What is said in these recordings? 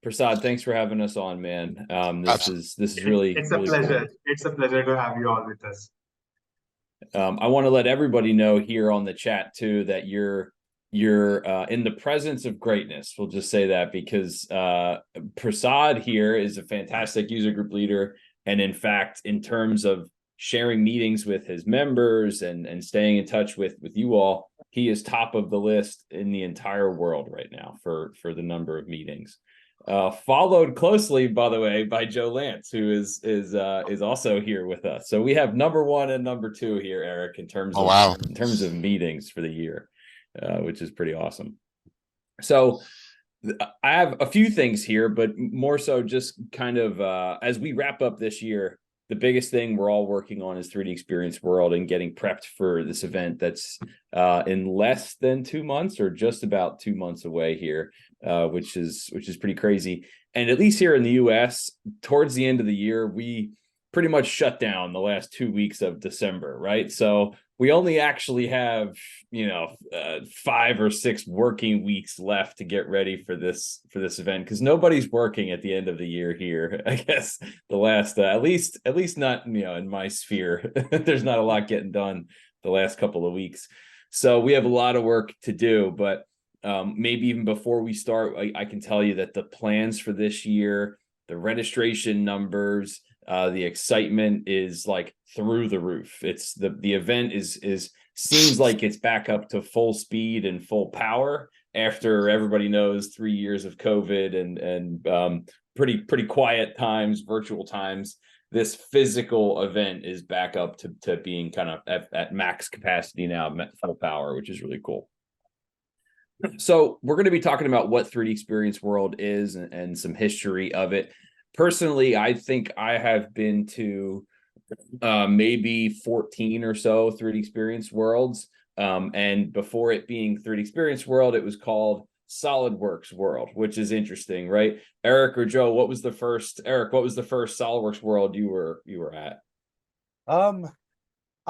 Prasad, thanks for having us on, man. This Absolutely. is really It's a really pleasure. cool. It's a pleasure to have you all with us. I want to let everybody know here on the chat too that you're in the presence of greatness. We'll just say that because Prasad here is a fantastic user group leader, and in fact, in terms of sharing meetings with his members and staying in touch with you all, he is top of the list in the entire world right now for the number of meetings. Followed closely, by the way, by Joe Lance, who is also here with us. So we have number one and number two here, Eric, Oh, wow. in terms of meetings for the year, which is pretty awesome. So I have a few things here, but more so just kind of as we wrap up this year, the biggest thing we're all working on is 3D Experience World and getting prepped for this event that's in less than 2 months or just about 2 months away here, which is pretty crazy. And at least here in the US, towards the end of the year, we pretty much shut down the last 2 weeks of December, right? So we only actually have 5 or 6 working weeks left to get ready for this event, because nobody's working at the end of the year here. I guess the last at least not in my sphere. There's not a lot getting done the last couple of weeks, so we have a lot of work to do. But maybe even before we start, I can tell you that the plans for this year, the registration numbers, the excitement is like through the roof. It's the event is seems like it's back up to full speed and full power after everybody knows 3 years of COVID and pretty quiet times, virtual times. This physical event is back up to being kind of at max capacity now, full power, which is really cool. So we're going to be talking about what 3D Experience World is and some history of it. Personally, I think I have been to maybe 14 or so 3D Experience Worlds. And before it being 3D Experience World, it was called Solidworks World, which is interesting, right? Eric or Joe, what was the first Solidworks World you were at?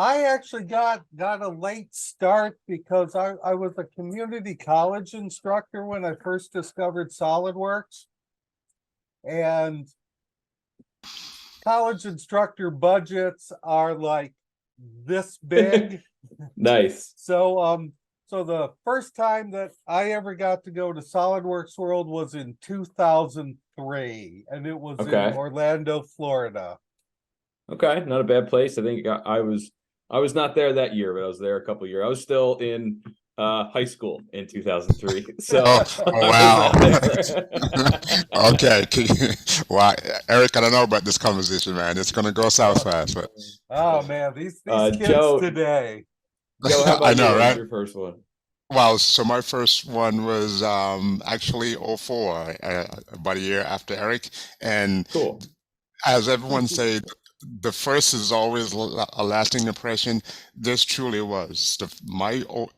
I actually got a late start because I was a community college instructor when I first discovered SolidWorks. And college instructor budgets are like this big. Nice. So the first time that I ever got to go to SolidWorks World was in 2003, and it was in Orlando, Florida. Okay, not a bad place. I think I was not there that year, but I was there a couple of years. I was still in high school in 2003. So wow. Okay. Wow, Eric, I don't know about this conversation, man. It's gonna go south fast. But oh man, these kids Joe, today. Joe, how about I know, you? right? Your first one. Well, so my first one was actually '04, about a year after Eric. And Cool. as everyone said, the first is always a lasting impression. This truly was.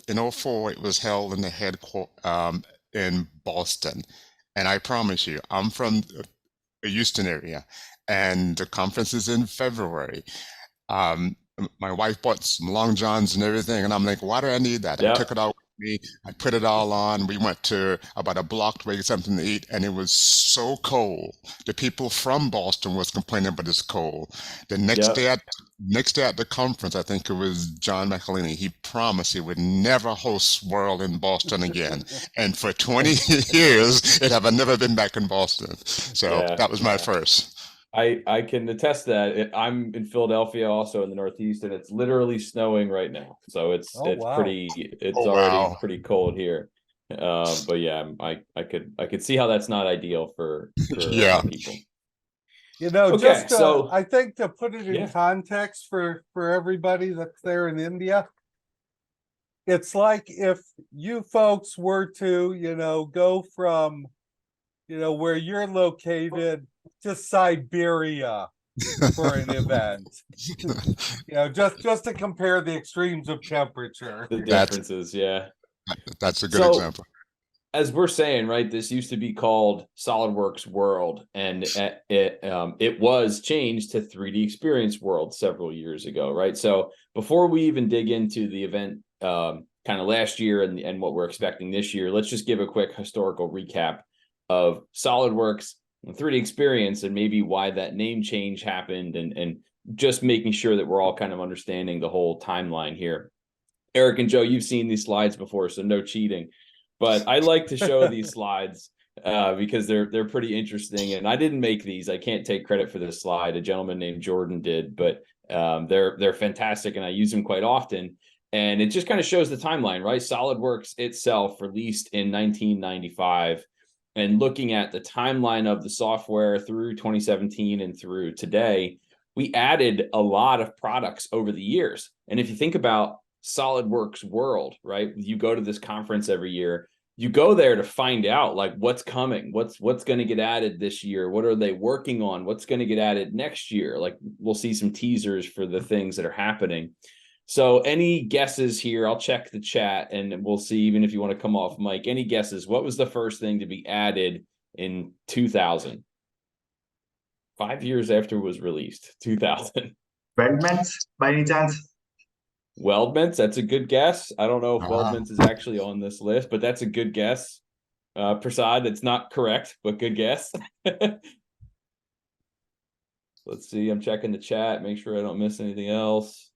In '04, it was held in the headquarters in Boston. And I promise you, I'm from the Houston area, and the conference is in February. My wife bought some long johns and everything, and I'm like, why do I need that? I took it out with me. I put it all on. We went to about a block to get something to eat, and it was so cold. The people from Boston was complaining, but it's cold. The next day at the conference, I think it was John McElhinney. He promised he would never host World in Boston again, and for 20 years, it have never been back in Boston. So that was my first. I can attest that. I'm in Philadelphia, also in the Northeast, and it's literally snowing right now. So it's already pretty cold here. But yeah, I could see how that's not ideal for people. I think to put it in context for everybody that's there in India, it's like if you folks were to, go from, where you're located to Siberia for an event. Just to compare the extremes of temperature. The differences, That's a good example. As we're saying, right, this used to be called SolidWorks World, and it was changed to 3D Experience World several years ago, right? So before we even dig into the event kind of last year and what we're expecting this year, let's just give a quick historical recap. of SolidWorks and 3DEXPERIENCE, and maybe why that name change happened, and just making sure that we're all kind of understanding the whole timeline here. Eric and Joe, you've seen these slides before, so no cheating. But I like to show these slides because they're pretty interesting. And I didn't make these. I can't take credit for this slide. A gentleman named Jordan did, but they're fantastic, and I use them quite often. And it just kind of shows the timeline, right? SolidWorks itself released in 1995. And looking at the timeline of the software through 2017 and through today, we added a lot of products over the years. And if you think about SolidWorks World, right? You go to this conference every year. You go there to find out like what's coming, what's going to get added this year, what are they working on, what's going to get added next year. Like we'll see some teasers for the things that are happening. So any guesses here? I'll check the chat and we'll see, even if you want to come off mic, any guesses? What was the first thing to be added in 2000? 5 years after it was released, 2000. Weldments, by any chance? Weldments, that's a good guess. I don't know if Weldments is actually on this list, but that's a good guess. Prasad, that's not correct, but good guess. Let's see, I'm checking the chat, make sure I don't miss anything else.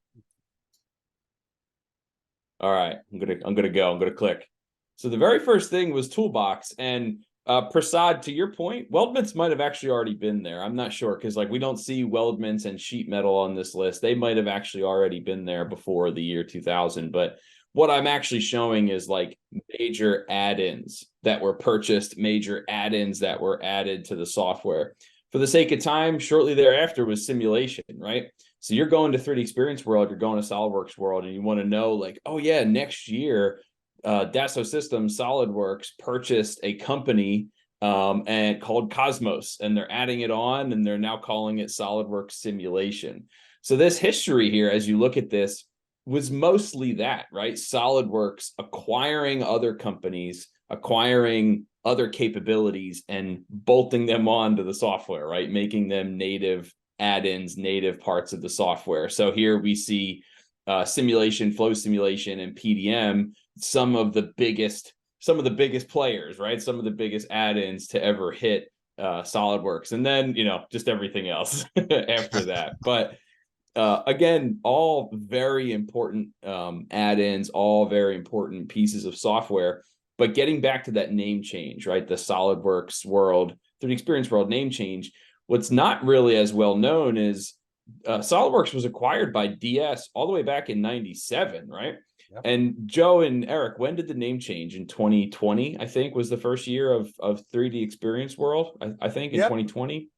All right, I'm gonna click. So the very first thing was Toolbox, and Prasad, to your point, Weldments might have actually already been there. I'm not sure, because like we don't see Weldments and sheet metal on this list. They might have actually already been there before the year 2000. But what I'm actually showing is like major add-ins that were purchased, major add-ins that were added to the software. For the sake of time, shortly thereafter was simulation, right? So you're going to 3DEXPERIENCE World, you're going to SolidWorks World, and you want to know like, oh yeah, next year, Dassault Systems SolidWorks purchased a company and called Cosmos, and they're adding it on, and they're now calling it SolidWorks Simulation. So this history here, as you look at this, was mostly that, right? SolidWorks acquiring other companies, acquiring other capabilities, and bolting them onto the software, right? Making them native add-ins, native parts of the software. So here we see simulation, flow simulation, and PDM, some of the biggest players, right? Some of the biggest add-ins to ever hit SolidWorks, and then just everything else after that. But again, all very important add-ins, all very important pieces of software. But getting back to that name change, right? The SolidWorks World, 3DEXPERIENCE World name change. What's not really as well known is SolidWorks was acquired by DS all the way back in 97, right? Yep. And Joe and Eric, when did the name change? In 2020, I think, was the first year of 3DEXPERIENCE World, I think, in 2020.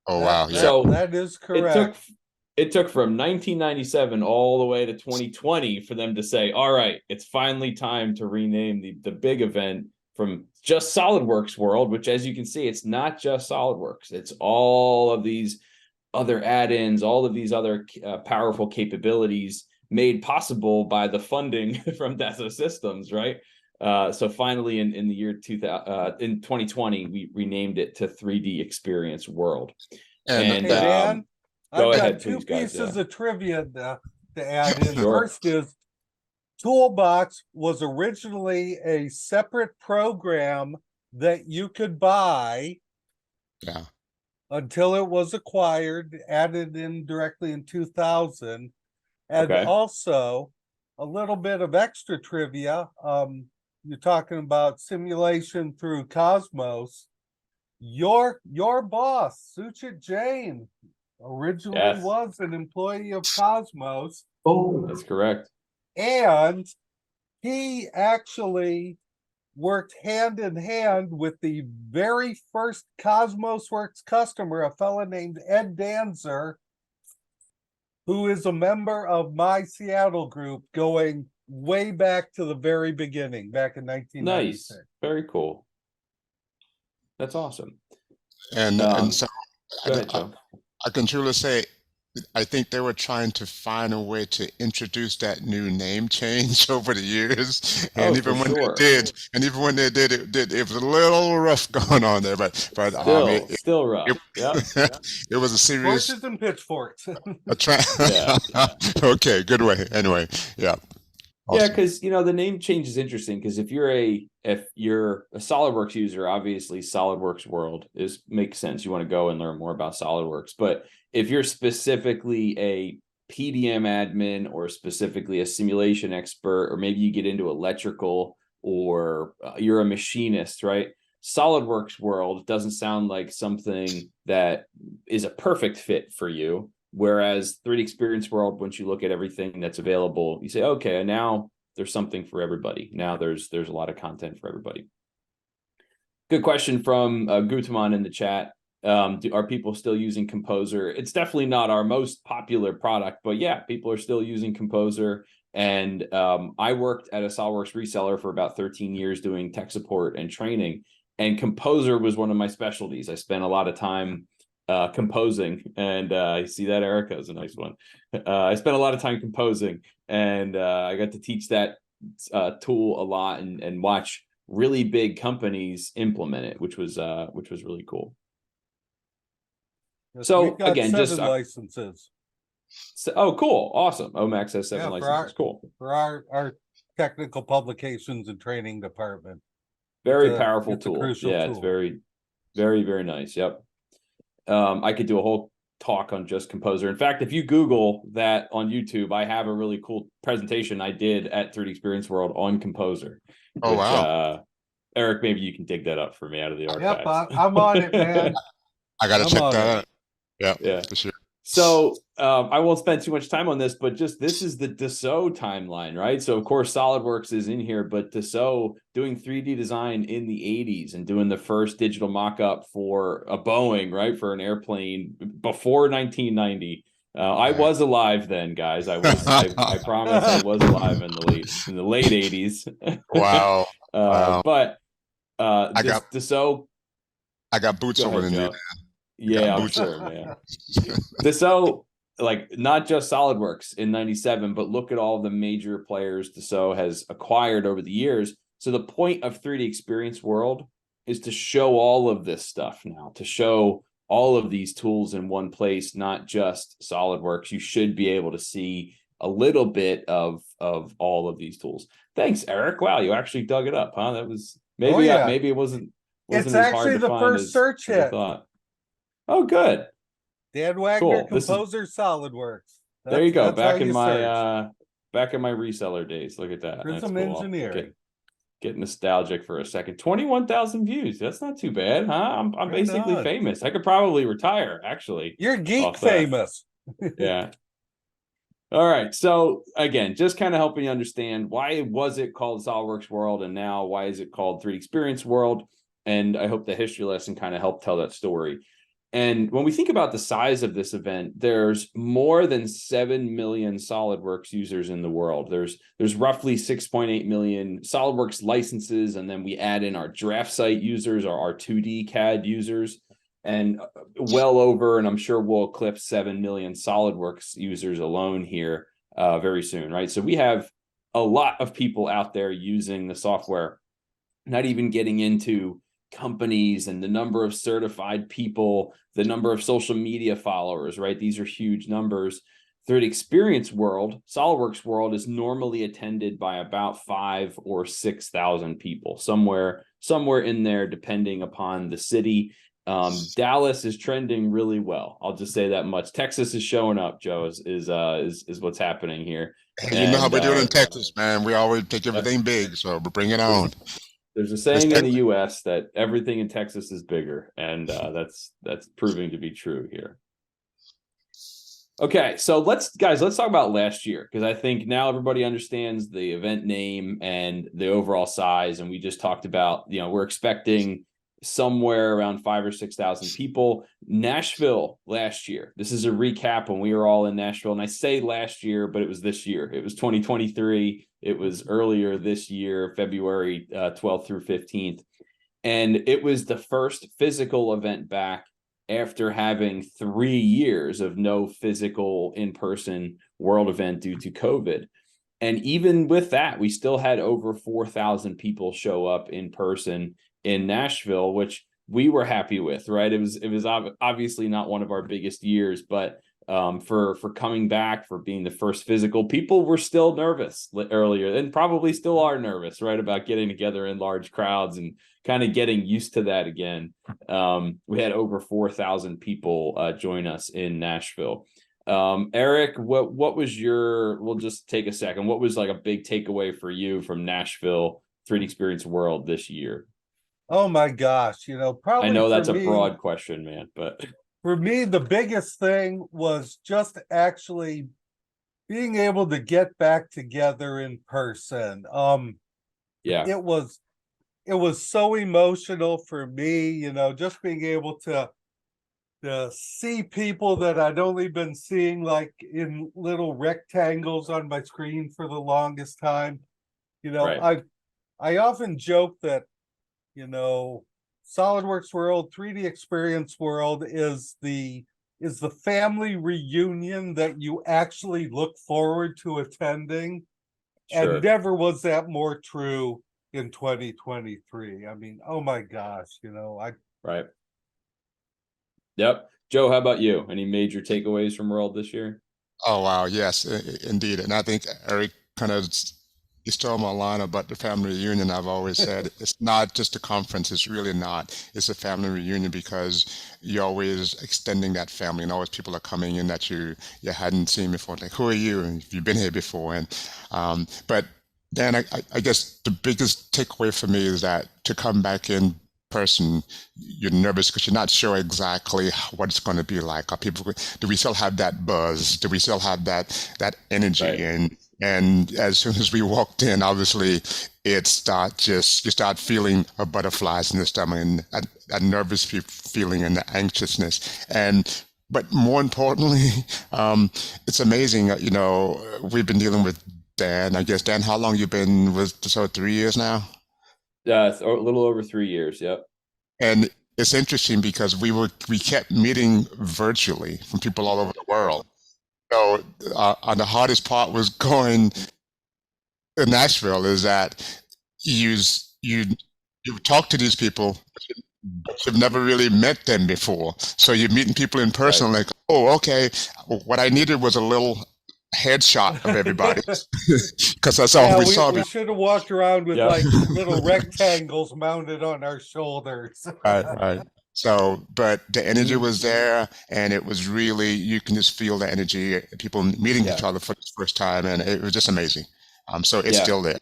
Oh, wow. Yeah. So that is correct. It took from 1997 all the way to 2020 for them to say, all right, it's finally time to rename the big event from just SolidWorks World, which, as you can see, it's not just SolidWorks. It's all of these other add-ins, all of these other powerful capabilities made possible by the funding from Dassault Systems, right? So finally, in the year 2020, we renamed it to 3DEXPERIENCE World. And Dan, go I've ahead, got two please, guys. pieces of trivia to add in. Sure. First is Toolbox was originally a separate program that you could buy. Yeah. Until it was acquired, added in directly in 2000. And also a little bit of extra trivia. You're talking about simulation through Cosmos. Your boss, Suchit Jain, originally was an employee of Cosmos. Oh, that's correct. And he actually worked hand in hand with the very first CosmosWorks customer, a fellow named Ed Danzer, who is a member of my Seattle group going way back to the very beginning, back in 1996. Nice. Very cool. That's awesome. And so go ahead, Joe. I can truly say, I think they were trying to find a way to introduce that new name change over the years, and even when they did, it was a little rough going on there. But still rough. It was a serious. Horses and pitchforks. Okay, good way. Anyway, yeah. Yeah, Awesome. because the name change is interesting because if you're a SolidWorks user, obviously SolidWorks World makes sense. You want to go and learn more about SolidWorks. But if you're specifically a PDM admin or specifically a simulation expert, or maybe you get into electrical or you're a machinist, right? SolidWorks World doesn't sound like something that is a perfect fit for you. Whereas 3D Experience World, once you look at everything that's available, you say, okay, now there's something for everybody. Now there's a lot of content for everybody. Good question from Gutaman in the chat. Are people still using Composer? It's definitely not our most popular product, but yeah, people are still using Composer. And I worked at a SolidWorks reseller for about 13 years doing tech support and training. And Composer was one of my specialties. I spent a lot of time composing, and you see that, Erica, is a nice one. I spent a lot of time composing, and I got to teach that tool a lot and watch really big companies implement it, which was really cool. Yes, So we've got again, 7 just licenses. oh, cool, awesome. OMAX has 7 licenses. Cool. For our technical publications and training department. Very powerful it's a tool. crucial Yeah, tool. it's very, very, very nice. Yep. I could do a whole talk on just Composer. In fact, if you Google that on YouTube, I have a really cool presentation I did at 3D Experience World on Composer. Oh, which, wow. Eric, maybe you can dig that up for me out of the archives. Yep, I'm on it, man. I got to check that out. Yeah, for sure. So I won't spend too much time on this, but just this is the Dassault timeline, right? So of course SolidWorks is in here, but Dassault doing 3D design in the 80s and doing the first digital mock-up for a Boeing, right, for an airplane before 1990. I was alive then, guys. I promise I was alive in the late 80s. Wow. But Dassault. I got boots over the knee. Yeah, I'm sure, man. Dassault, like, not just SolidWorks in 97, but look at all the major players Dassault has acquired over the years. So the point of 3D Experience World is to show all of this stuff now, to show all of these tools in one place, not just SolidWorks. You should be able to see a little bit of all of these tools. Thanks, Eric. Wow, you actually dug it up, huh? That was maybe maybe it wasn't it's as actually hard to the find first as search I hit. thought. Oh, good. Dan Wagner, cool. Composer, SolidWorks. There you go. Back in my reseller days. Look at that. Prism Engineering. Get nostalgic for a second. 21,000 views. That's not too bad, huh? I'm basically famous. I could probably retire, actually. You're geek famous. Yeah. All right. So again, just kind of helping you understand why was it called SolidWorks World, and now why is it called 3D Experience World? And I hope the history lesson kind of helped tell that story. And when we think about the size of this event, there's more than 7 million SolidWorks users in the world. There's roughly 6.8 million SolidWorks licenses, and then we add in our draft site users or our 2D CAD users, and well over, and I'm sure we'll eclipse 7 million SolidWorks users alone here very soon, right? So we have a lot of people out there using the software, not even getting into companies and the number of certified people, the number of social media followers, right? These are huge numbers. 3D Experience World, SolidWorks World, is normally attended by about 5,000 or 6,000 people, somewhere in there, depending upon the city. Dallas is trending really well. I'll just say that much. Texas is showing up, Joe, is what's happening here. You know how we do it in Texas, man. We always take everything big, so bring it on. There's a saying in the U.S. that everything in Texas is bigger, and that's proving to be true here. Okay, so let's talk about last year, because I think now everybody understands the event name and the overall size, and we just talked about, we're expecting somewhere around 5,000 or 6,000 people. Nashville last year. This is a recap when we were all in Nashville, and I say last year, but it was this year. It was 2023. It was earlier this year, February 12th through 15th. And it was the first physical event back after having 3 years of no physical in-person world event due to COVID. And even with that, we still had over 4,000 people show up in person in Nashville, which we were happy with, right? It was obviously not one of our biggest years, but for coming back, for being the first physical. People were still nervous earlier, and probably still are nervous, right, about getting together in large crowds and kind of getting used to that again. We had over 4,000 people join us in Nashville. Eric, what was your, we'll just take a second, what was like a big takeaway for you from Nashville 3D Experience World this year? Oh my gosh, you know, probably I know that's for a me, broad question, man, but for me, the biggest thing was just actually being able to get back together in person. yeah, It was so emotional for me, you know, just being able to see people that I'd only been seeing like in little rectangles on my screen for the longest time. You know, right. I often joke that, you know, SolidWorks World, 3D Experience World is the family reunion that you actually look forward to attending. And Sure. never was that more true in 2023. I mean, oh my gosh, you know, Right. Yep. Joe, how about you? Any major takeaways from World this year? Oh wow, yes, indeed. And I think Eric kind of stole my line about the family reunion. I've always said it's not just a conference, it's really not. It's a family reunion because you're always extending that family, and always people are coming in that you hadn't seen before. Like, who are you? And have you been here before? And but then I guess the biggest takeaway for me is that to come back in person, you're nervous because you're not sure exactly what it's going to be like. Are people, do we still have that buzz? Do we still have that energy? Right. And as soon as we walked in, obviously you start feeling a butterflies in the stomach and a nervous feeling and the anxiousness. But more importantly, it's amazing. You know, we've been dealing with Dan. I guess, Dan, how long you been with? So 3 years now. Yeah, a little over 3 years. Yep. And it's interesting because we kept meeting virtually from people all over the world. So the hardest part was going to Nashville is that you talk to these people, but you've never really met them before. So you're meeting people in person, Right. like, oh, okay. What I needed was a little headshot of everybody because that's all we saw. we should have walked around with Yep. like little rectangles mounted on our shoulders. Right. So, but the energy was there, and it was really, you can just feel the energy, people meeting each other for the first time, and it was just amazing. So it's still there.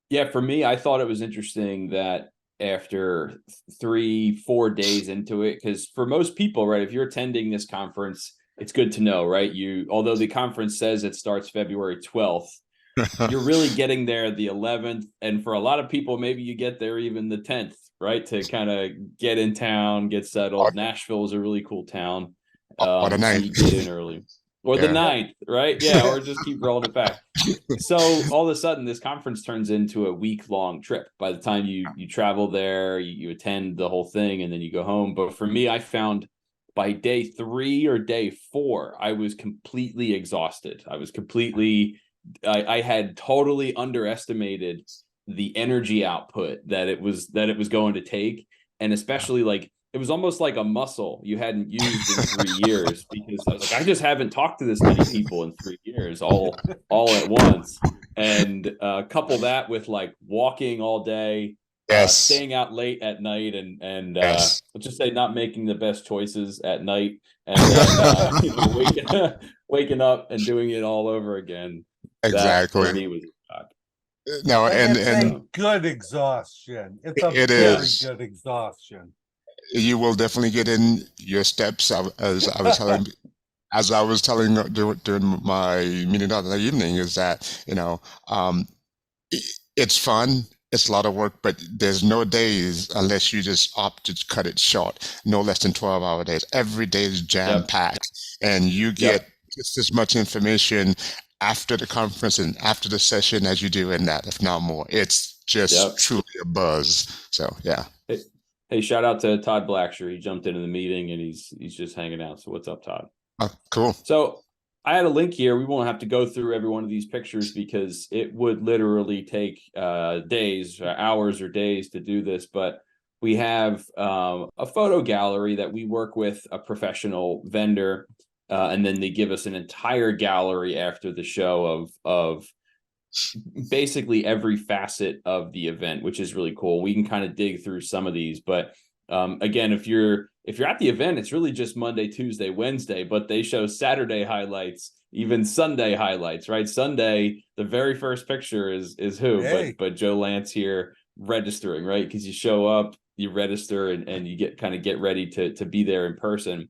Yeah, for me, I thought it was interesting that after 3-4 days into it, because for most people, right, if you're attending this conference, it's good to know, right? Although the conference says it starts February 12th, you're really getting there the 11th. And for a lot of people, maybe you get there even the 10th, right? To kind of get in town, get settled. Nashville is a really cool town. Or the So ninth. you get in early. Or the 9th, right? Yeah, or just keep rolling it back. So all of a sudden, this conference turns into a week-long trip. By the time you travel there, you attend the whole thing, and then you go home. But for me, I found by day 3 or day 4, I was completely exhausted. I had totally underestimated the energy output that it was going to take, and especially like it was almost like a muscle you hadn't used in 3 years, because I was like, I just haven't talked to this many people in 3 years all at once. And couple that with like walking all day, staying out late at night, and let's just say not making the best choices at night, and then waking up and doing it all over again. Exactly. That for me was a shock. No, and it's a good exhaustion. It's a it very is. good exhaustion. You will definitely get in your steps, as I was telling. As I was telling during my meeting the other evening, is that, you know, it's fun. It's a lot of work, but there's no days unless you just opt to cut it short. No less than 12-hour days. Every day is jam-packed, and you get just as much information after the conference and after the session as you do in that, if not more. It's just truly a buzz. So yeah. Hey, shout out to Todd Blacksher. He jumped into the meeting and he's just hanging out. So what's up, Todd? Oh, cool. So I had a link here. We won't have to go through every one of these pictures because it would literally take days, hours or days to do this. But we have a photo gallery that we work with a professional vendor And then they give us an entire gallery after the show of basically every facet of the event, which is really cool. We can kind of dig through some of these, but again, if you're at the event, it's really just Monday, Tuesday, Wednesday, but they show Saturday highlights, even Sunday highlights, right? Sunday, the very first picture is who? Hey. But Joe Lance here registering, right? Because you show up, you register, and you get ready to be there in person.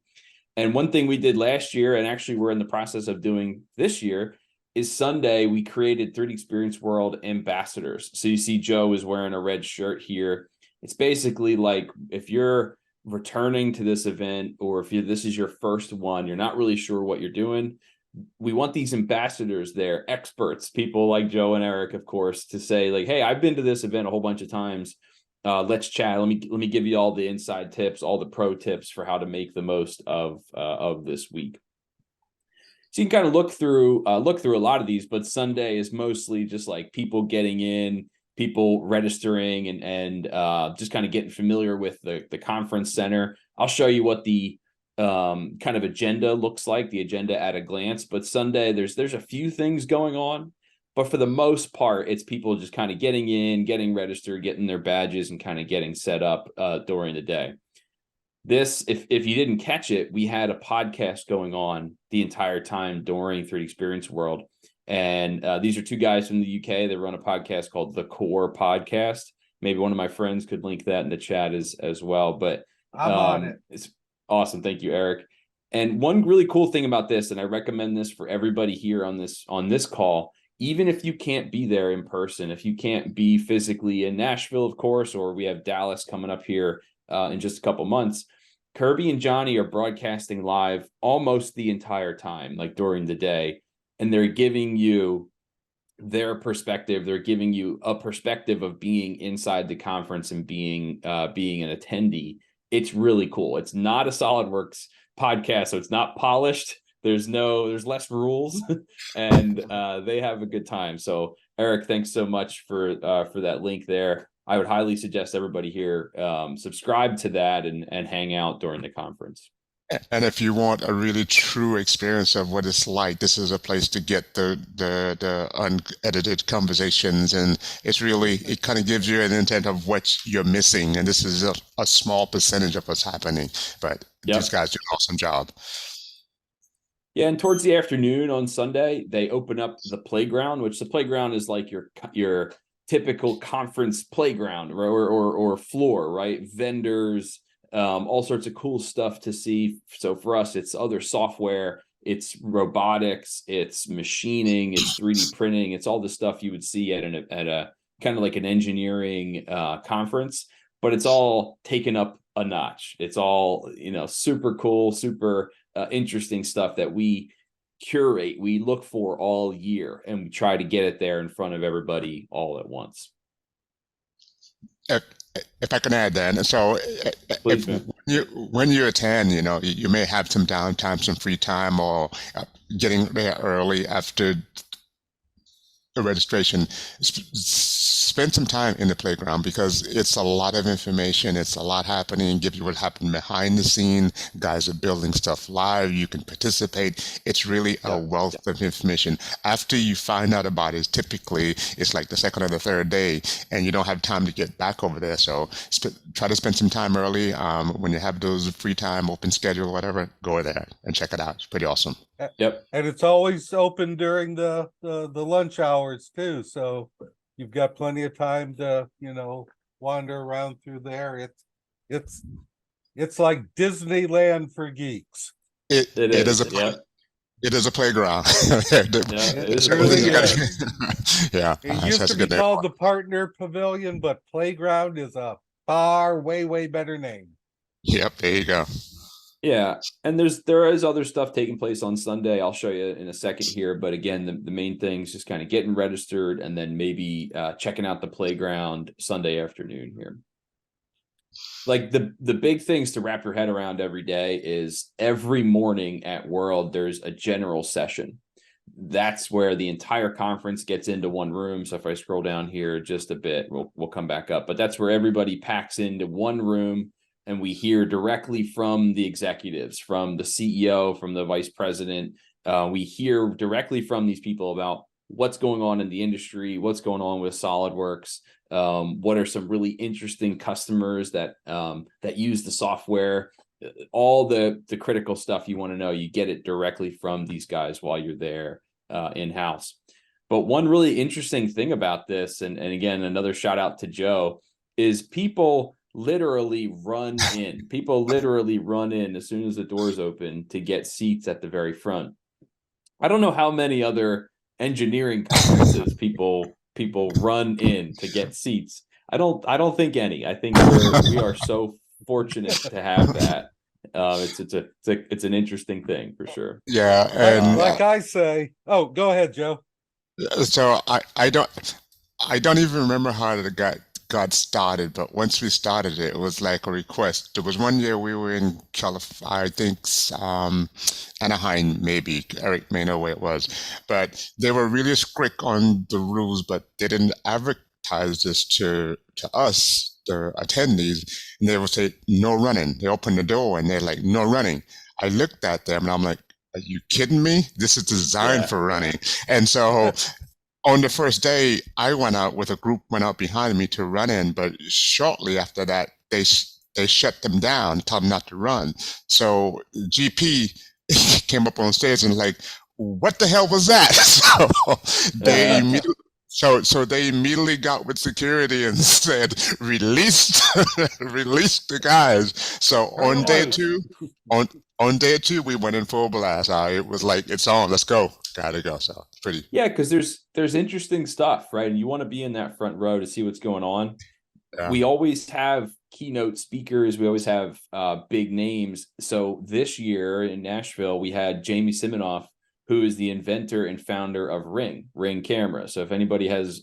And one thing we did last year, and actually we're in the process of doing this year, is Sunday we created 3D Experience World ambassadors. So you see Joe is wearing a red shirt here. It's basically like if you're returning to this event, or if this is your first one, you're not really sure what you're doing, we want these ambassadors there, experts, people like Joe and Eric, of course, to say like, hey, I've been to this event a whole bunch of times. Let's chat. Let me give you all the inside tips, all the pro tips for how to make the most of this week. So you can kind of look through a lot of these, but Sunday is mostly just like people getting in, people registering, and just kind of getting familiar with the conference center. I'll show you what the kind of agenda looks like, the agenda at a glance. But Sunday, there's a few things going on, but for the most part, it's people just kind of getting in, getting registered, getting their badges, and kind of getting set up during the day. This, if you didn't catch it, we had a podcast going on the entire time during 3D Experience World. And these are two guys from the UK. They run a podcast called The Core Podcast. Maybe one of my friends could link that in the chat as well. But I'm on it. It's awesome. Thank you, Eric. And one really cool thing about this, and I recommend this for everybody here on this call, even if you can't be there in person, if you can't be physically in Nashville, of course, or we have Dallas coming up here in just a couple months, Kirby and Johnny are broadcasting live almost the entire time, like during the day, and they're giving you their perspective. They're giving you a perspective of being inside the conference and being an attendee. It's really cool. It's not a SolidWorks podcast, so it's not polished. There's less rules, and they have a good time. So Eric, thanks so much for that link there. I would highly suggest everybody here subscribe to that and hang out during the conference. And if you want a really true experience of what it's like, this is a place to get the unedited conversations, and it kind of gives you an intent of what you're missing. And this is a small percentage of what's happening, but these guys do an awesome job. Yeah, and towards the afternoon on Sunday, they open up the playground, which the playground is like your typical conference playground or floor, right? Vendors, all sorts of cool stuff to see. So for us, it's other software, it's robotics, it's machining, it's 3D printing, it's all the stuff you would see at a kind of like an engineering conference, but it's all taken up a notch. It's all, super cool, super interesting stuff that we curate, we look for all year, and we try to get it there in front of everybody all at once. If I can add that, so when you attend, you may have some downtime, some free time, or getting there early after the registration. Spend some time in the playground, because it's a lot of information. It's a lot happening. Give you what happened behind the scene. Guys are building stuff live. You can participate. It's really a wealth of information. After you find out about it, typically it's like the second or the third day, and you don't have time to get back over there. So try to spend some time early. When you have those free time, open schedule, whatever, go there and check it out. It's pretty awesome. Yep. And it's always open during the lunch hours too. So you've got plenty of time to, wander around through there. It's like Disneyland for geeks. It is a playground. It used to be called the Partner Pavilion, but Playground is a far, way better name. Yep, there you go. Yeah, and there is other stuff taking place on Sunday. I'll show you in a second here, but again, the main thing is just kind of getting registered, and then maybe checking out the playground Sunday afternoon here. Like the big things to wrap your head around every day is every morning at World, there's a general session. That's where the entire conference gets into one room. So if I scroll down here just a bit, we'll come back up, but that's where everybody packs into one room and we hear directly from the executives, from the CEO, from the vice president. We hear directly from these people about what's going on in the industry, what's going on with SolidWorks, what are some really interesting customers that use the software, all the critical stuff you want to know. You get it directly from these guys while you're there in-house. But one really interesting thing about this, and again, another shout out to Joe, is people literally run in. People literally run in as soon as the doors open to get seats at the very front. I don't know how many other engineering conferences people run in to get seats. I don't think any. I think we are so fortunate to have that. It's an interesting thing for sure. Yeah, and like I say, oh, go ahead, Joe. So I don't even remember how it got started, but once we started it, it was like a request. There was one year we were in California, I think Anaheim, maybe. Eric may know where it was, but they were really strict on the rules, but they didn't advertise this to us, the attendees, and they would say no running. They opened the door and they're like, no running. I looked at them and I'm like, are you kidding me? This is designed for running. And so on the first day, I went out with a group, went out behind me to run in, but shortly after that, they shut them down, told them not to run. So GP came up on stage and like, what the hell was that? So they immediately got with security and said, release the guys. So on day two, we went in full blast. It was like, it's on, let's go. Gotta go. So it's pretty. Yeah, because there's interesting stuff, right? And you want to be in that front row to see what's going on. Yeah. We always have keynote speakers. We always have big names. So this year in Nashville, we had Jamie Siminoff, who is the inventor and founder of Ring camera. So if anybody has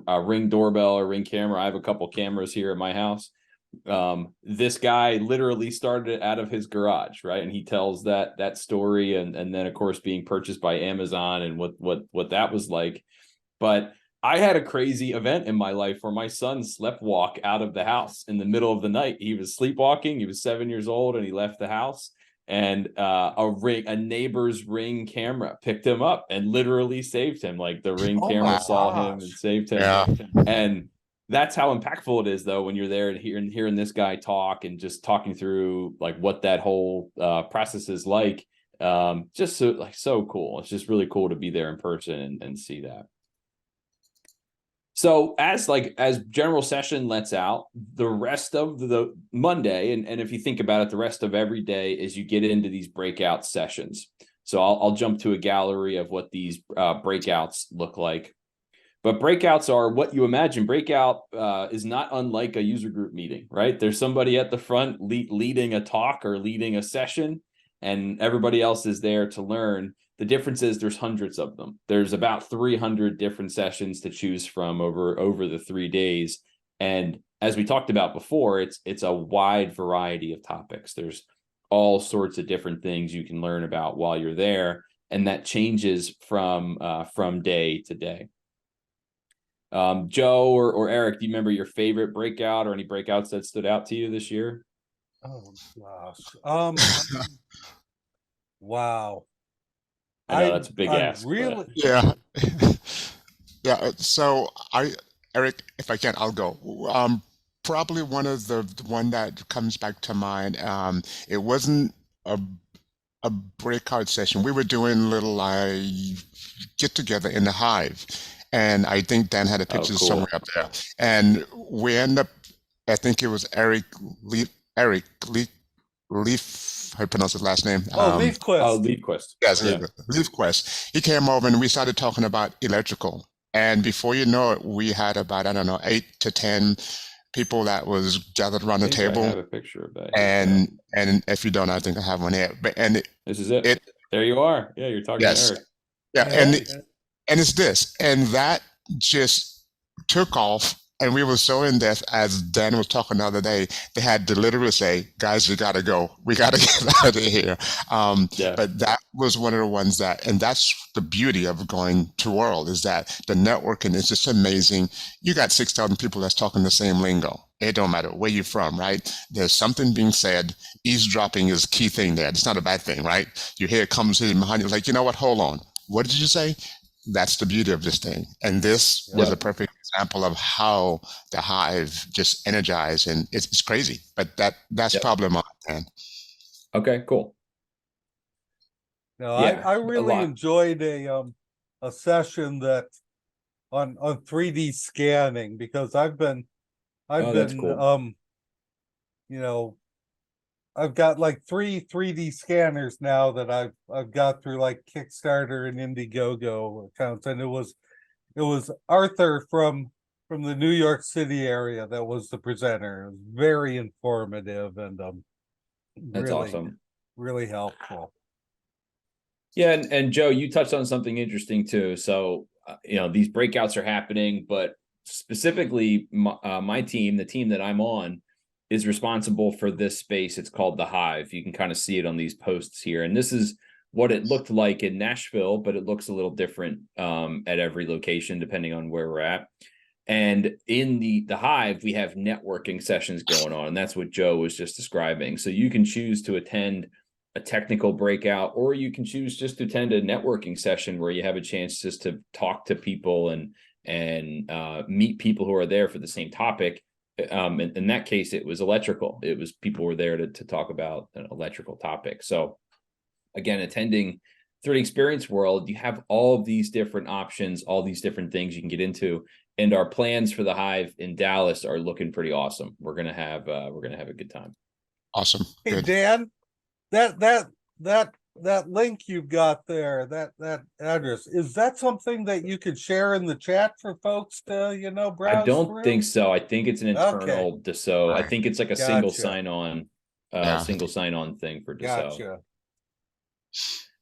a Ring doorbell or Ring camera, I have a couple cameras here at my house. This guy literally started it out of his garage, right? And he tells that story, and then of course being purchased by Amazon and what that was like. But I had a crazy event in my life where my son slept walk out of the house in the middle of the night. He was sleepwalking. He was 7 years old and he left the house. And a neighbor's Ring camera picked him up and literally saved him. Like the Ring camera saw him and saved him. Yeah. And that's how impactful it is, though, when you're there and hearing this guy talk and just talking through like what that whole process is like. Just so cool. It's just really cool to be there in person and see that. So as general session lets out, the rest of the Monday, and if you think about it, the rest of every day is you get into these breakout sessions. So I'll jump to a gallery of what these breakouts look like. But breakouts are what you imagine. Breakout is not unlike a user group meeting, right? There's somebody at the front leading a talk or leading a session, and everybody else is there to learn. The difference is there's hundreds of them. There's about 300 different sessions to choose from over the 3 days. And as we talked about before, it's a wide variety of topics. There's all sorts of different things you can learn about while you're there. And that changes from day to day. Joe or Eric, do you remember your favorite breakout or any breakouts that stood out to you this year? Oh, gosh. Wow. I know that's a big ask. Really? Yeah. Yeah. So Eric, if I can, I'll go. Probably one that comes back to mind. It wasn't a breakout session. We were doing little get together in the Hive, and I think Dan had a picture somewhere up there. And we end up, I think it was Eric Leaf. How you pronounce his last name? Leafquist. Oh, Leafquist. Yes, yeah. Leafquist. He came over and we started talking about electrical. And before you know it, we had about, 8 to 10 people that was gathered around the table. I have a picture of that. And if you don't, I think I have one here. This is it. There you are. Yeah, you're talking to Eric. Yeah, and it's this. And that just took off. And we were so in depth, as Dan was talking the other day, they had to literally say, guys, we got to go. We got to get out of here. But that was one of the ones and that's the beauty of going to World, is that the networking is just amazing. You got 6,000 people that's talking the same lingo. It don't matter where you're from, right? There's something being said. Eavesdropping is a key thing there. It's not a bad thing, right? You hear a conversation behind you, like, you know what? Hold on. What did you say? That's the beauty of this thing. And this was a perfect example of how the Hive just energized, and it's crazy. But that's probably my plan. Okay, cool. No, I really enjoyed a session that on 3D scanning, because I've been cool. you know, I've got like 3D scanners now that I've got through like Kickstarter and Indiegogo accounts, and it was Arthur from the New York City area that was the presenter. It was very informative and that's awesome. Really helpful. Yeah, and Joe, you touched on something interesting too. So these breakouts are happening, but specifically my team, the team that I'm on, is responsible for this space. It's called the Hive. You can kind of see it on these posts here, and this is what it looked like in Nashville, but it looks a little different at every location depending on where we're at. And in the Hive, we have networking sessions going on, and that's what Joe was just describing. So you can choose to attend a technical breakout, or you can choose just to attend a networking session where you have a chance just to talk to people and meet people who are there for the same topic. In that case, it was electrical. It was people were there to talk about an electrical topic. So again, attending 3D Experience World, you have all of these different options, all these different things you can get into. And our plans for the Hive in Dallas are looking pretty awesome. We're gonna have a good time. Awesome. Hey, good. Dan, that link you've got there, that address, is that something that you could share in the chat for folks to browse I don't through? think so. I think it's an internal Dassault. Right. I think it's like a single sign-on, single sign-on thing for Dassault.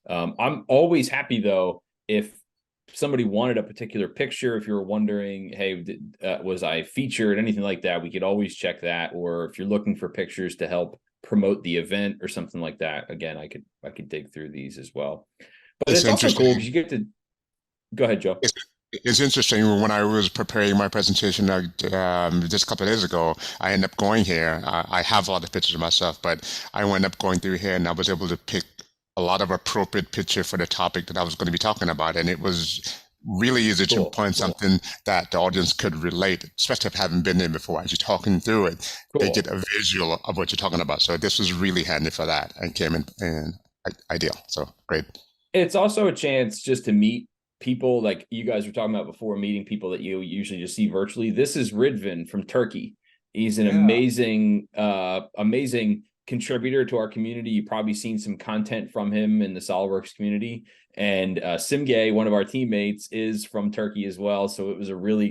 I'm always happy though if somebody wanted a particular picture. If you were wondering, hey, was I featured, anything like that, we could always check that. Or if you're looking for pictures to help promote the event or something like that, again, I could dig through these as well. But it's also cool because you get to go ahead, Joe. It's interesting. When I was preparing my presentation just a couple of days ago, I ended up going here. I have a lot of pictures of myself, but I went up going through here, and I was able to pick a lot of appropriate picture for the topic that I was going to be talking about, and it was really easy to point something that the audience could relate, especially if they haven't been there before. As you're talking through it, they get a visual of what you're talking about. So this was really handy for that, and came in ideal. So great. It's also a chance just to meet people like you guys were talking about before, meeting people that you usually just see virtually. This is Ridvan from Turkey. He's an amazing contributor to our community. You've probably seen some content from him in the Solidworks community. And Simge, one of our teammates, is from Turkey as well. So it was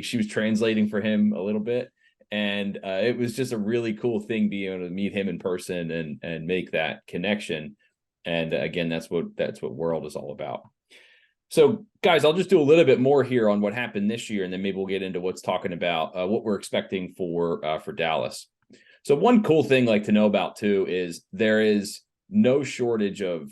she was translating for him a little bit. And it was just a really cool thing being able to meet him in person and make that connection. And again, that's what World is all about. So guys, I'll just do a little bit more here on what happened this year, and then maybe we'll get into what's talking about what we're expecting for Dallas. So one cool thing to know about too is there is no shortage of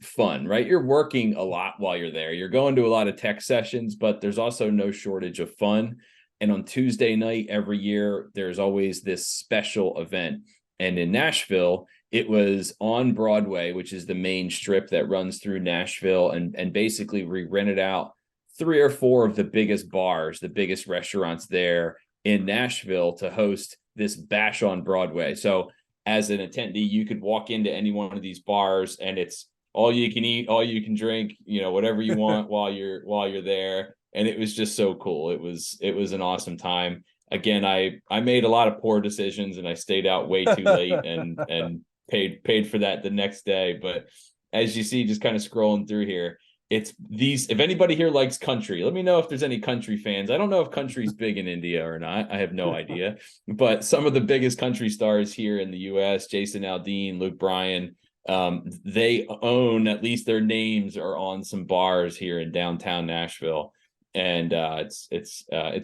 fun, right? You're working a lot while you're there. You're going to a lot of tech sessions, but there's also no shortage of fun. And on Tuesday night every year, there's always this special event. And in Nashville, it was on Broadway, which is the main strip that runs through Nashville. And basically we rented out 3 or 4 of the biggest bars, the biggest restaurants there in Nashville to host this bash on Broadway. So as an attendee, you could walk into any one of these bars and it's all you can eat, all you can drink, whatever you want while you're there. And it was just so cool. It was an awesome time. Again, I made a lot of poor decisions and I stayed out way too late and paid for that the next day. But as you see, just kind of scrolling through here, it's these. If anybody here likes country, let me know if there's any country fans. I don't know if country's big in India or not. I have no idea. But some of the biggest country stars here in the U.S., Jason Aldean, Luke Bryan, they own, at least their names are on some bars here in downtown Nashville. And it's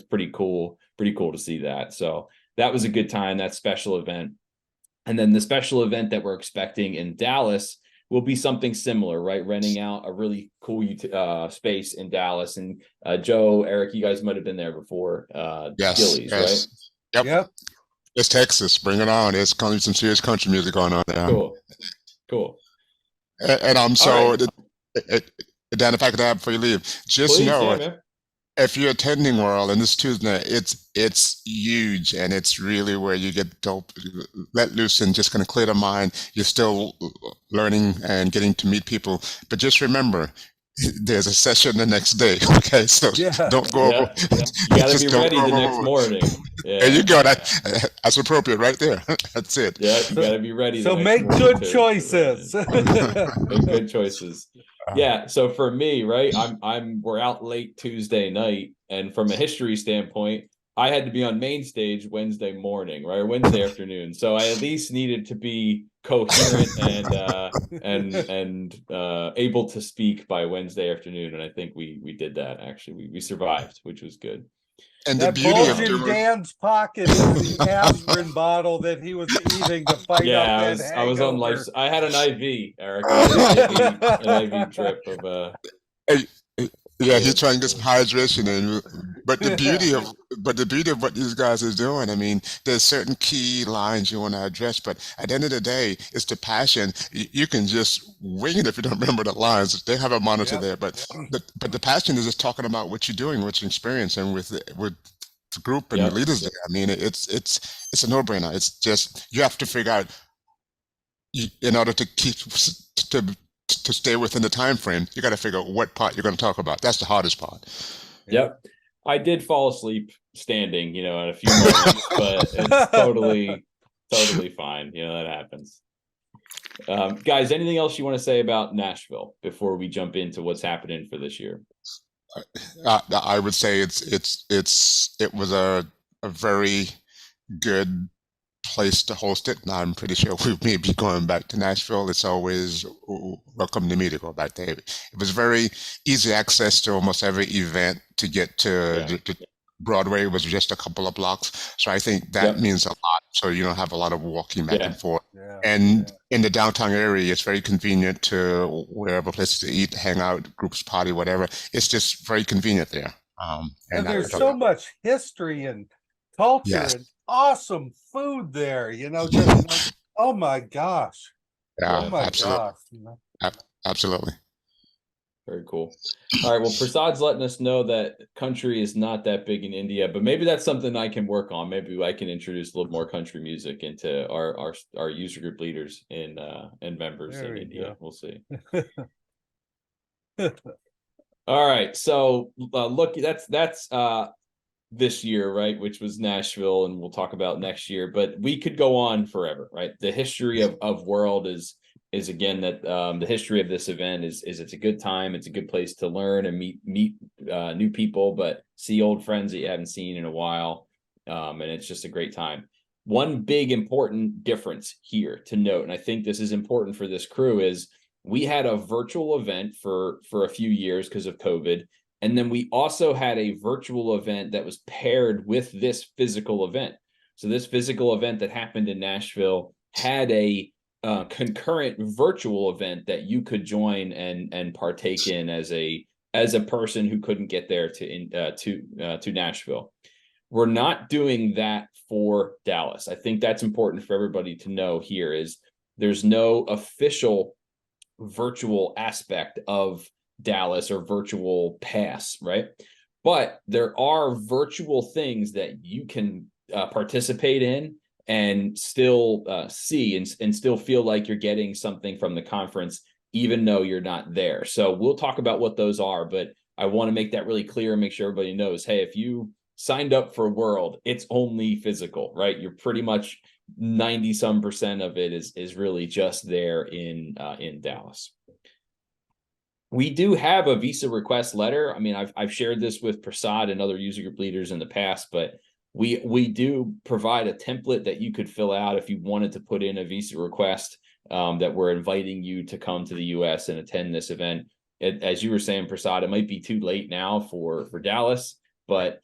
pretty cool to see that. So that was a good time, that special event. And then the special event that we're expecting in Dallas will be something similar, right? Renting out a really cool space in Dallas. And Joe, Eric, you guys might have been there before. Yes, Gillies, yes. Right? Yep. It's Texas. Bring it on. There's some serious country music going on there. Cool. And I'm All so, right. Dan, if I could add before you leave, just Please, know yeah, man. if you're attending World and this Tuesday, it's huge, and it's really where you get dope, let loose and just kind of clear the mind. You're still learning and getting to meet people, but just remember, there's a session the next day. Okay, so don't go over. You got to be Just don't ready go the over. next morning. Yeah, There you go. That's appropriate right there. That's it. yeah, you got to be ready. So the next make morning good to choices. make good choices. Yeah. So for me, right, we're out late Tuesday night, and from a history standpoint, I had to be on main stage Wednesday morning, right, or Wednesday afternoon. So I at least needed to be coherent and able to speak by Wednesday afternoon, and I think we did that. Actually, we survived, which was good. And the That beauty bulge of in doing, Dan's pocket is the aspirin bottle that he was eating to fight Yeah, off that I was on hangover. life. I had an IV, Eric. I had an IV drip of Hey, yeah, he's fluid. trying to get some hydration in. But the beauty of what these guys are doing, I mean, there's certain key lines you want to address, but at the end of the day, it's the passion. You can just wing it if you don't remember the lines. They have a monitor there, but the passion is just talking about what you're doing, what you're experiencing with the group and the leaders there. I mean, it's a no-brainer. It's just you have to figure out in order to keep to stay within the time frame, you got to figure out what part you're going to talk about. That's the hardest part. Yep. I did fall asleep standing, at a few moments, but it's totally fine. That happens. Guys, anything else you want to say about Nashville before we jump into what's happening for this year? I would say it was a very good place to host it, and I'm pretty sure we may be going back to Nashville. It's always welcome to me to go back there. It was very easy access to almost every event. To get to Broadway was just a couple of blocks, so I think that means a lot. So you don't have a lot of walking back and forth. And in the downtown area, it's very convenient to wherever places to eat, hang out, groups party, whatever. It's just very convenient there. And there's so much history and culture and awesome food there, just like, oh my gosh. Yeah, oh my absolutely. gosh. Absolutely. Very cool. All right. Well, Prasad's letting us know that country is not that big in India, but maybe that's something I can work on. Maybe I can introduce a little more country music into our user group leaders and members in India. We'll see. All right. So look, that's this year, right? Which was Nashville, and we'll talk about next year, but we could go on forever, right? The history of World is again that the history of this event is it's a good time. It's a good place to learn and meet new people, but see old friends that you haven't seen in a while. And it's just a great time. One big important difference here to note, and I think this is important for this crew, is we had a virtual event for a few years because of COVID. And then we also had a virtual event that was paired with this physical event. So this physical event that happened in Nashville had a concurrent virtual event that you could join and partake in as a person who couldn't get there to Nashville. We're not doing that for Dallas. I think that's important for everybody to know here is there's no official virtual aspect of Dallas or virtual pass, right? But there are virtual things that you can participate in and still see and still feel like you're getting something from the conference, even though you're not there. So we'll talk about what those are, but I want to make that really clear and make sure everybody knows, hey, if you signed up for World, it's only physical, right? You're pretty much 90% of it is really just there in Dallas. We do have a visa request letter. I mean, I've shared this with Prasad and other user group leaders in the past, but we do provide a template that you could fill out if you wanted to put in a visa request that we're inviting you to come to the US and attend this event. As you were saying, Prasad, it might be too late now for Dallas, but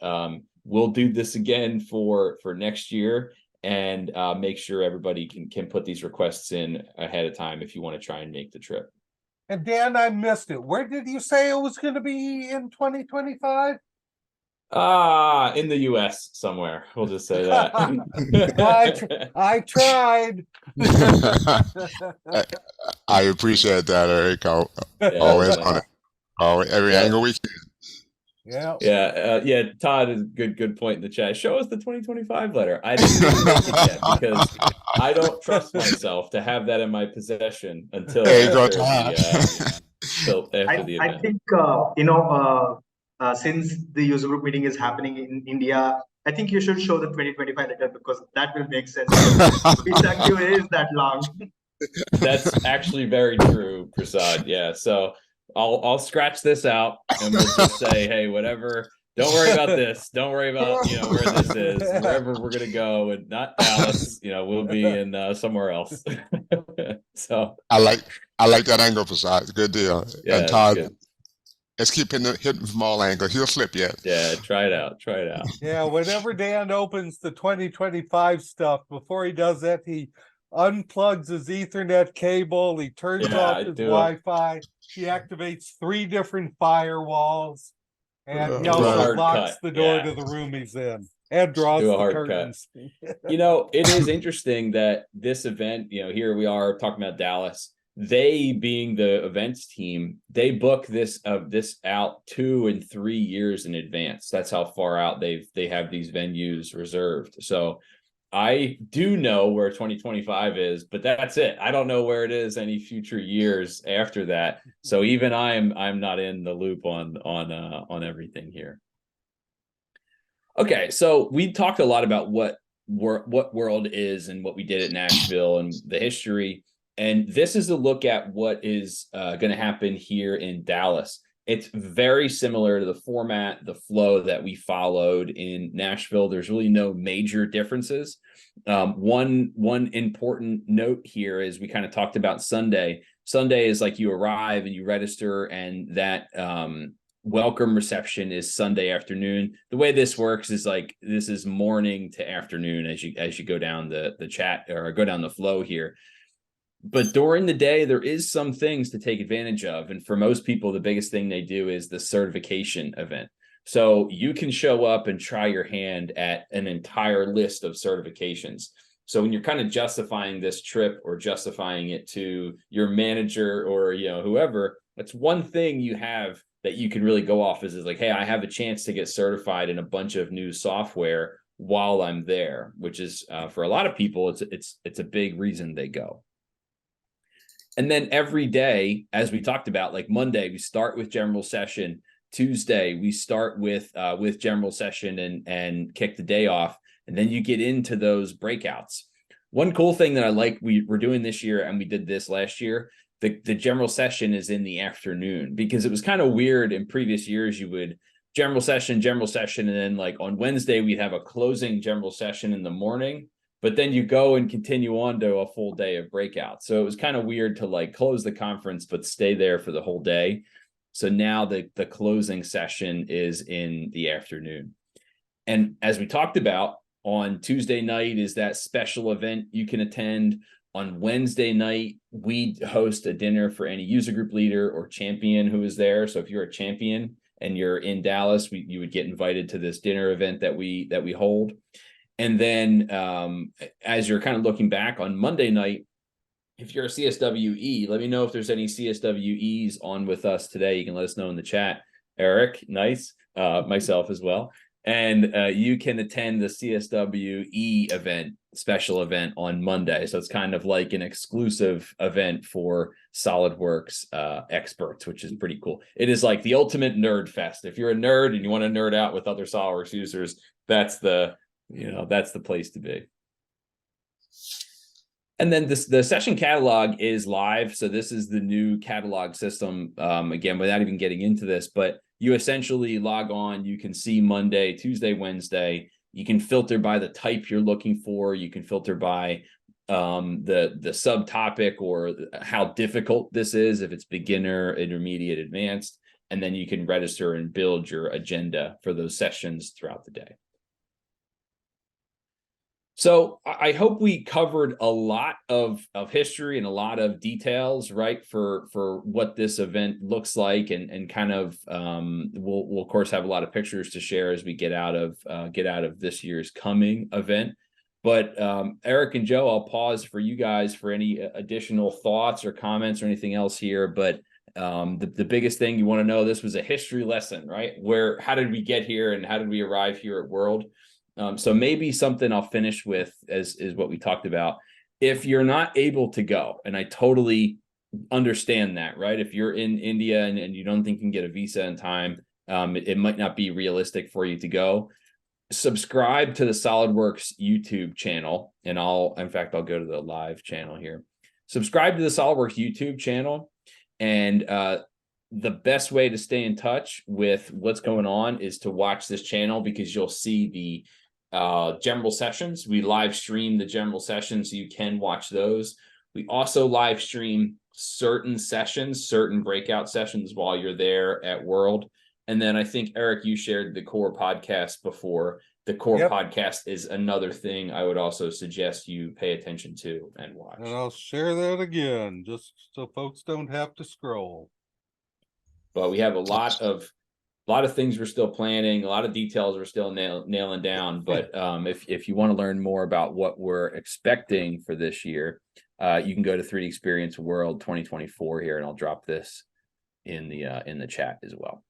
we'll do this again for next year and make sure everybody can put these requests in ahead of time if you want to try and make the trip. And Dan, I missed it. Where did you say it was going to be in 2025? In the US somewhere. We'll just say that. I tried. I appreciate that, Eric. Yeah, Always thanks. on it. Always, every Yeah. angle we can. Yeah. Yeah. Todd is good point in the chat. Show us the 2025 letter. I didn't even look it yet because I don't trust myself to have that in my possession until There you go, after Todd. after the I event. think, since the user group meeting is happening in India, I think you should show the 2025 letter because that will make sense. Visa queue is that long. That's actually very true, Prasad. Yeah. So I'll scratch this out and we'll just say, hey, whatever. Don't worry about this. Don't worry about where this is. Wherever we're gonna go, and not Dallas. We'll be in somewhere else. So I like that angle, Prasad. Good deal. yeah, And Todd, good. let's keep hitting from all angles. He'll slip yet. Yeah, try it out. Try it out. Yeah, whenever Dan opens the 2025 stuff, before he does that, he unplugs his Ethernet cable, he turns off his Wi-Fi, he activates 3 different firewalls, and he also locks the door to the room he's in and draws the curtains. It is interesting that this event, here we are talking about Dallas. They, being the events team, they book this out 2 and 3 years in advance. That's how far out they have these venues reserved. So I do know where 2025 is, but that's it. I don't know where it is any future years after that. So even I'm not in the loop on everything here. Okay, so we talked a lot about what World is and what we did at Nashville and the history. And this is a look at what is going to happen here in Dallas. It's very similar to the format, the flow that we followed in Nashville. There's really no major differences. One important note here is we kind of talked about Sunday. Sunday is like you arrive and you register, and that welcome reception is Sunday afternoon. The way this works is like this is morning to afternoon as you go down the chat or go down the flow here. But during the day, there is some things to take advantage of. And for most people, the biggest thing they do is the certification event. So you can show up and try your hand at an entire list of certifications. So when you're kind of justifying this trip or justifying it to your manager or whoever, that's one thing you have that you can really go off is like, hey, I have a chance to get certified in a bunch of new software while I'm there, which is for a lot of people, it's a big reason they go. And then every day, as we talked about, like Monday, we start with general session. Tuesday, we start with general session and kick the day off. And then you get into those breakouts. One cool thing that I like we're doing this year, and we did this last year, the general session is in the afternoon, because it was kind of weird in previous years. You would general session, and then like on Wednesday, we'd have a closing general session in the morning. But then you go and continue on to a full day of breakout. So it was kind of weird to like close the conference, but stay there for the whole day. So now the closing session is in the afternoon. And as we talked about, on Tuesday night is that special event you can attend. On Wednesday night, we host a dinner for any user group leader or champion who is there. So if you're a champion and you're in Dallas, you would get invited to this dinner event that we hold. And then as you're kind of looking back on Monday night, if you're a CSWE, let me know if there's any CSWEs on with us today. You can let us know in the chat. Eric, nice. Myself as well. And you can attend the CSWE event, special event on Monday. So it's kind of like an exclusive event for Solidworks experts, which is pretty cool. It is like the ultimate nerd fest. If you're a nerd and you want to nerd out with other Solidworks users, that's the place to be. And then the session catalog is live. So this is the new catalog system. Again, without even getting into this, but you essentially log on, you can see Monday, Tuesday, Wednesday. You can filter by the type you're looking for. You can filter by the subtopic or how difficult this is, if it's beginner, intermediate, advanced. And then you can register and build your agenda for those sessions throughout the day. So I hope we covered a lot of history and a lot of details, right, for what this event looks like, and kind of we'll of course have a lot of pictures to share as we get out of this year's coming event. But Eric and Joe, I'll pause for you guys for any additional thoughts or comments or anything else here. But the biggest thing you want to know, this was a history lesson, right? How did we get here and how did we arrive here at World? So maybe something I'll finish with is what we talked about. If you're not able to go, and I totally understand that, right? If you're in India and you don't think you can get a visa in time, it might not be realistic for you to go. Subscribe to the Solidworks YouTube channel, and I'll go to the live channel here. Subscribe to the Solidworks YouTube channel, and the best way to stay in touch with what's going on is to watch this channel, because you'll see the general sessions. We live stream the general sessions, so you can watch those. We also live stream certain sessions, certain breakout sessions while you're there at World. And then I think, Eric, you shared the core podcast before. The core podcast is another thing I would also suggest you pay attention to and watch. And I'll share that again, just so folks don't have to scroll. But we have a lot of things we're still planning, a lot of details we're still nailing down. But if you want to learn more about what we're expecting for this year, you can go to 3D Experience World 2024 here, and I'll drop this in the chat as well.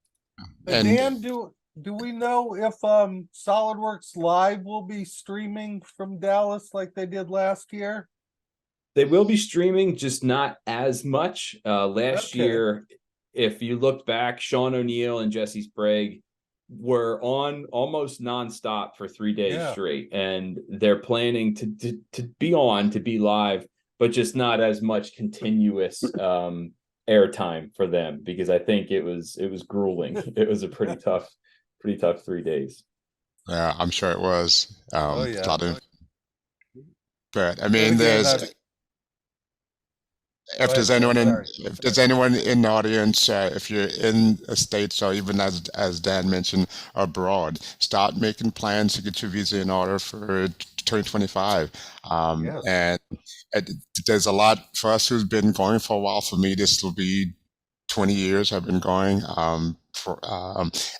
And Dan, do we know if SolidWorks Live will be streaming from Dallas like they did last year? They will be streaming, just not as much. Last year, if you looked back, Sean O'Neill and Jesse Sprague were on almost nonstop for 3 days straight, and they're planning to be live, but just not as much continuous airtime for them, because I think it was grueling. It was a pretty tough 3 days. Yeah, I'm sure it was. But I mean, if there's anyone in the audience, if you're in the States, or even as Dan mentioned, abroad, start making plans to get your visa in order for 2025. And there's a lot for us who's been going for a while. For me, this will be 20 years I've been going.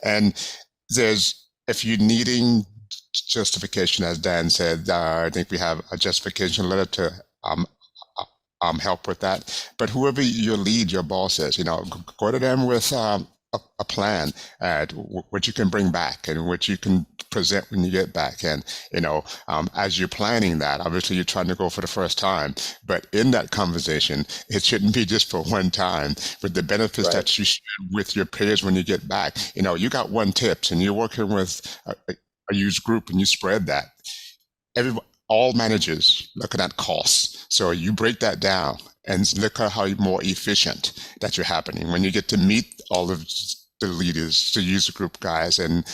And if you're needing justification, as Dan said, I think we have a justification letter to help with that. But whoever your lead, your boss is, go to them with a plan at what you can bring back and what you can present when you get back. And, as you're planning that, obviously you're trying to go for the first time, but in that conversation, it shouldn't be just for one time, but the benefits that you share with your peers when you get back. You got one tips and you're working with a huge group and you spread that. All managers looking at costs. So you break that down and look at how more efficient that you're happening. When you get to meet all of the leaders, the user group guys and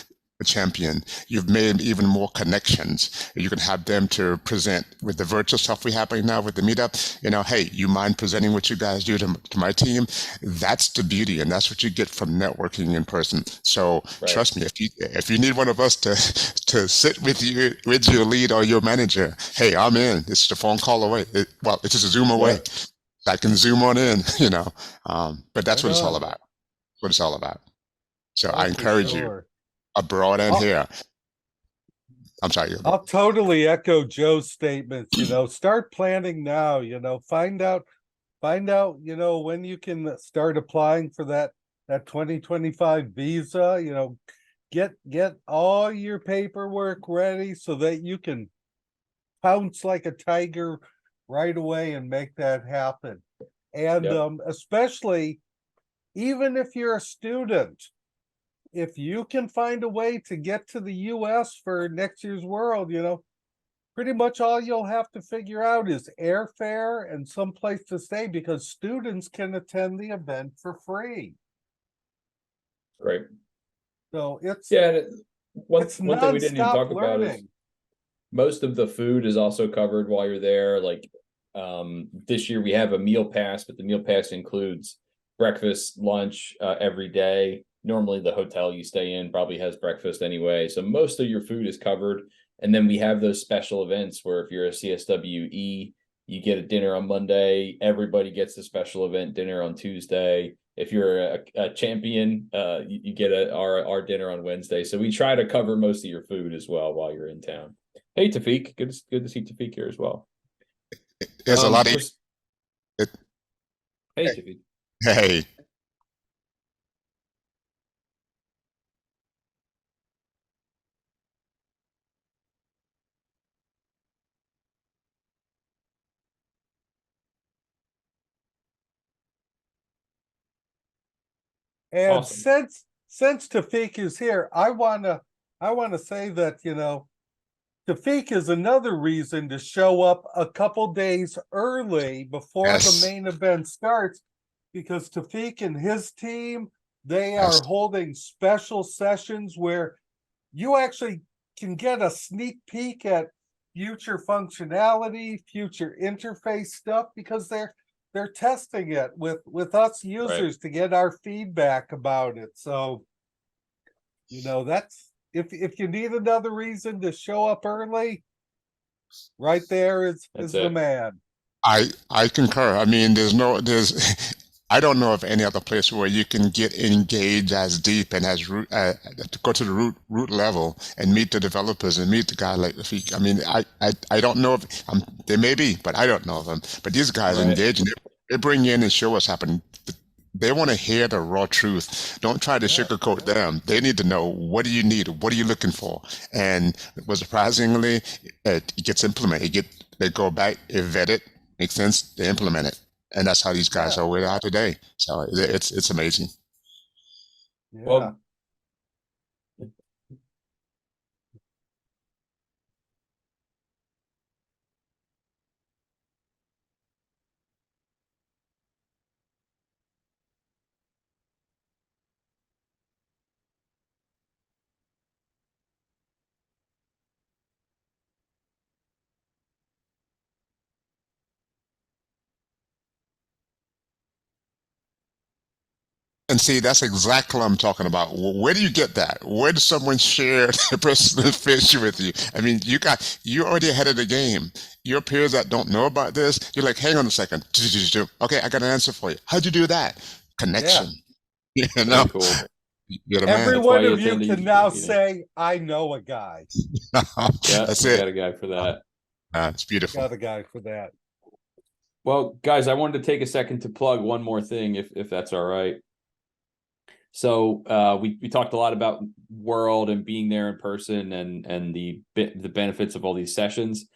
the champion, you've made even more connections. You can have them to present with the virtual stuff we happening now with the meetup. Hey, you mind presenting what you guys do to my team? That's the beauty, and that's what you get from networking in person. So trust me, if you need one of us to sit with your lead or your manager, hey, I'm in. It's a phone call away. It's just a Zoom away. I can Zoom on in, but that's what it's all about. What it's all about. So I encourage you, abroad and here. I'm sorry. I'll totally echo Joe's statements. Start planning now. Find out. When you can start applying for that 2025 visa. Get all your paperwork ready so that you can pounce like a tiger right away and make that happen. And especially, even if you're a student, if you can find a way to get to the US for next year's World, pretty much all you'll have to figure out is airfare and some place to stay, because students can attend the event for free. Great. So it's one thing we didn't even talk about is most of the food is also covered while you're there. Like this year we have a meal pass, but the meal pass includes breakfast, lunch every day. Normally the hotel you stay in probably has breakfast anyway. So most of your food is covered. And then we have those special events where if you're a CSWE, you get a dinner on Monday, everybody gets a special event dinner on Tuesday. If you're a champion, you get our dinner on Wednesday. So we try to cover most of your food as well while you're in town. Hey, Tafiq, good to see Tafiq here as well. There's a lot of Hey, Tafiq. hey. And Awesome. since Tafiq is here, I wanna say that, Tafiq is another reason to show up a couple days early before the Yes. main event starts, because Tafiq and his team, they Yes. are holding special sessions where you actually can get a sneak peek at future functionality, future interface stuff, because they're testing it with us users to get our feedback about it. So, that's if you need another reason to show up early, right there is the man. I concur. I mean, I don't know of any other place where you can get engaged as deep and as root to go to the root level and meet the developers and meet the guy like Rafik. I mean, I don't know if they may be, but I don't know of them. But these guys engage and they bring you in and show what's happening. They want to hear the raw truth. Don't try to sugarcoat them. They need to know, what do you need? What are you looking for? And surprisingly, it gets implemented. They go back, they vet it, makes sense, they implement it. And that's how these guys are where they are today. So it's amazing. Yeah. Well, And see, that's exactly what I'm talking about. Where do you get that? Where does someone share the personal fish with you? I mean, you're already ahead of the game. Your peers that don't know about this, you're like, hang on a second. Okay, I got an answer for you. How'd you do that? Connection. Yeah. You know? Cool. You're the Every man. one of you can now say, I know a guy. That's it. Got a guy for that. It's beautiful. Got a guy for that. Well, guys, I wanted to take a second to plug one more thing, if that's all right. So we talked a lot about World and being there in person and the benefits of all these sessions.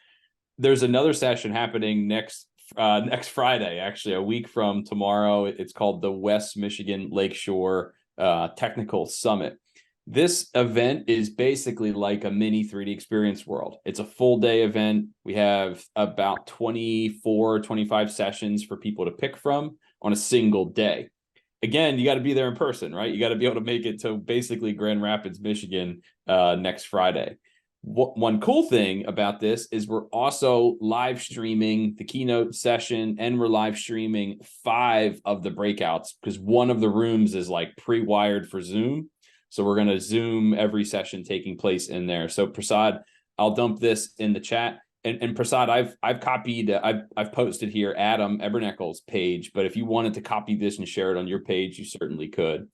There's another session happening next Friday, actually, a week from tomorrow. It's called the West Michigan Lakeshore Technical Summit. This event is basically like a mini 3D Experience World. It's a full day event. We have about 24, 25 sessions for people to pick from on a single day. Again, you got to be there in person, right? You got to be able to make it to basically Grand Rapids, Michigan next Friday. One cool thing about this is we're also live streaming the keynote session, and we're live streaming 5 of the breakouts because one of the rooms is like pre-wired for Zoom. So we're going to Zoom every session taking place in there. So Prasad, I'll dump this in the chat. And Prasad, I've copied, I've posted here Adam Eberneckel's page, but if you wanted to copy this and share it on your page, you certainly could.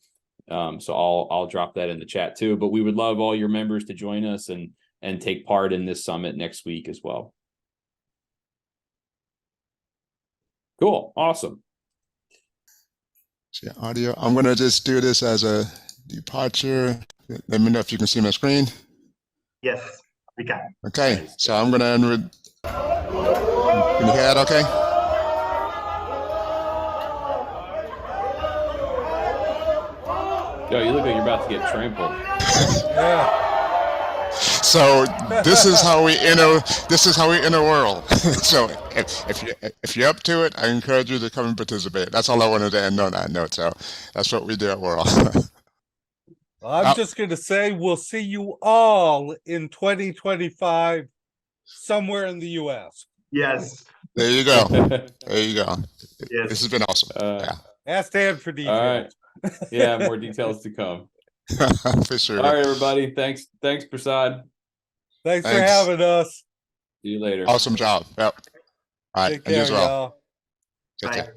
So I'll drop that in the chat too. But we would love all your members to join us and take part in this summit next week as well. Cool, awesome. See audio. I'm gonna just do this as a departure. Let me know if you can see my screen. Yes, we can. Okay, Nice. so I'm gonna end with. Can you hear that? Okay. Yo, you look like you're about to get trampled. Yeah. So this is how we enter. This is how we enter world. So if you're up to it, I encourage you to come and participate. That's all I wanted to end on that note. So that's what we do at World. I'm just going to say we'll see you all in 2025 somewhere in the US. Yes. There you go. There you go. Yes. This has been awesome. Yeah. Ask Dan for details. All right. Yeah, more details to come. For sure. All right, everybody. Thanks, Prasad. Thanks for Thanks. having us. See you later. Awesome job. Yep. All right. Take And you care, as well. y'all. Take Bye. care.